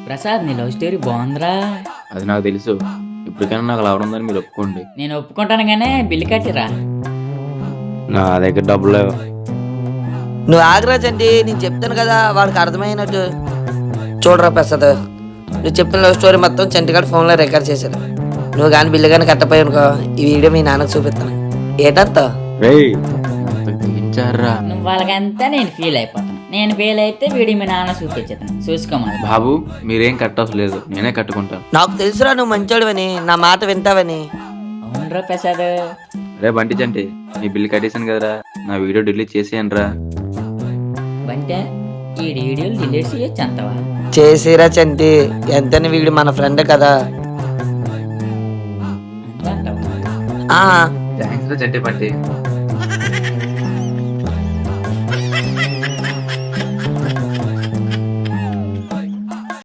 ప్రసాద్ నీ love story బాగుందిరా. అది నాకు తెలుసు. ఇప్పటికైనా నాకు లవర్ ఉందని మీరు ఒప్పుకోండి. నేను ఒప్పుకుంటాను గానే బిల్లు కట్టిరా. నా దగ్గర డబ్బులు లేవు. నువ్వు ఆగరాజ్ అండి, నేను చెప్తాను కదా వాడికి అర్థమైనట్టు. చూడరా ప్రసాద్, నువ్వు చెప్పిన లవ్ స్టోరీ మొత్తం చంటిగాడు ఫోన్లో రికార్డ్ చేశాడు. నువ్వు కానీ బిల్లు కానీ కట్టపోయి అనుకో, ఈ వీడియో మీ నాన్నకు చూపిస్తాను. ఏంటంతా రేయ్ అంత తెగించారా నువ్వు వాళ్ళకంతా నేను ఫీల్ అయిపోతాను. నేను ఫీల్ అయితే వీడి మీ నాన్న చూపించేతాను, చూసుకోమని. బాబు మీరేం కట్టవసరం లేదు, నేనే కట్టుకుంటాను. నాకు తెలుసురా నువ్వు మంచోడివని, నా మాట వింటావని. అవునరా ప్రసాద్. రే బంటి చంటి, నీ బిల్లు కట్టేశాను కదరా, నా వీడియో డిలీట్ చేసేయండి రా. బంటే ఈ వీడియోలు డిలీట్ చేయొచ్చు అంతవా? చేసిరా చంటి, ఎంతని వీడు మన ఫ్రెండ్ కదా. అంతే అంటావా? ఆ థ్యాంక్స్ రా చంటి బంటి.